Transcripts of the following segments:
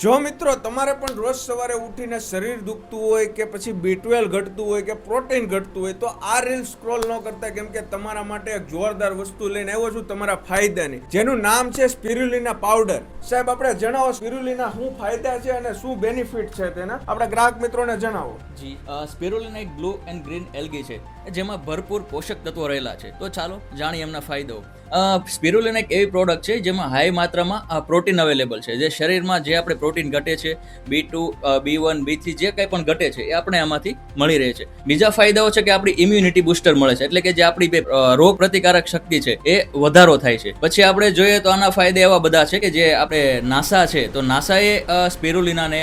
જો મિત્રો તમારે પણ રોજ સવારે ઉઠીને શરીર દુખતું હોય કે પછી B12 ઘટતું હોય કે પ્રોટીન ઘટતું હોય તો આ રીલ સ્ક્રોલ ન કરતા, કેમ કે તમારા માટે એક જોરદાર વસ્તુ લઈને આવ્યો છું તમારા ફાયદાની, જેનું નામ છે સ્પિરુલિના પાવડર. સાહેબ આપણે જણાવો સ્પિરુલિના શું ફાયદા છે અને શું બેનિફિટ છે તેના, આપણા ગ્રાહક મિત્રોને જણાવો. જી, સ્પિરુલિના એક બ્લુ એન્ડ ગ્રીન એલ્ગી છે જેમાં ભરપૂર પોષક તત્વો રહેલા છે. તો ચાલો જાણીએ એમના ફાયદાઓ. સ્પિરુલિના એક એવી પ્રોડક્ટ છે જેમાં હાઈ માત્રામાં પ્રોટીન અવેલેબલ છે. જે શરીરમાં જે આપણે પ્રોટીન ઘટે છે, B2, B1, B3 જે કંઈ પણ ઘટે છે એ આપણે આમાંથી મળી રહે છે. બીજા ફાયદાઓ છે કે આપણી ઇમ્યુનિટી બુસ્ટર મળે છે, એટલે કે જે આપણી રોગ પ્રતિકારક શક્તિ છે એ વધારો થાય છે. પછી આપણે જોઈએ તો આના ફાયદા એવા બધા છે કે જે આપણે નાસા છે, તો નાસાએ સ્પિરુલિનાને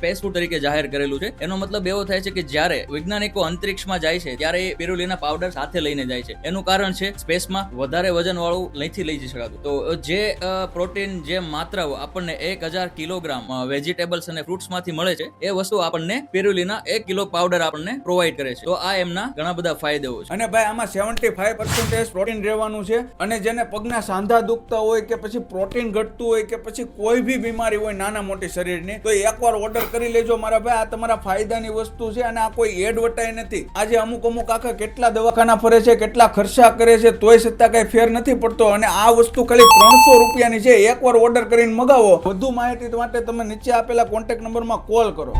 સ્પેસ ફૂડ તરીકે જાહેર કરેલું છે. એનો મતલબ એવો થાય છે કે જ્યારે વૈજ્ઞાનિકો અંતરિક્ષમાં જાય છે ત્યારે એ સ્પિરુલિના પાવડર સાથે લઈને જાય છે. એનું કારણ છે સ્પેસમાં વધારે વજન વાળું નથી લઈ જઈ શકાતું. તો જે પ્રોટીન જે માત્રાઓ આપણને 1000 કિલોગ્રામ વેજીટેબલ્સ અને ફ્રૂટ્સ માંથી મળે છે એ વસ્તુ આપણને સ્પિરુલિના 1 કિલો પાવડર આપણને પ્રોવાઈડ કરે છે. તો આ એમના ઘણા બધા ફાયદાઓ છે. અને ભાઈ આમાં 75% પ્રોટીન રહેવાનું છે. અને જેને પગના સાંધા દુખતા હોય કે પછી પ્રોટીન ઘટતું હોય કે પછી કોઈ બી બીમારી હોય નાના મોટી શરીરની, તો એકવાર ઓર્ડર કરી લેજો મારા ભાઈ. આ તમારા ફાયદાની વસ્તુ છે અને આ કોઈ એડવર્ટાઈ નથી. આજે અમુક આખા કેટલા દવાખાના ફરે છે, કેટલા ખર્ચા કરે છે, તોય છતાં કઈ ફેર નથી પડતો. અને આ વસ્તુ ખાલી 300 રૂપિયાની છે. એકવાર ઓર્ડર કરીને મગાવો. વધુ માહિતી માટે તમે નીચે આપેલા કોન્ટેક્ટ નંબરમાં કોલ કરો.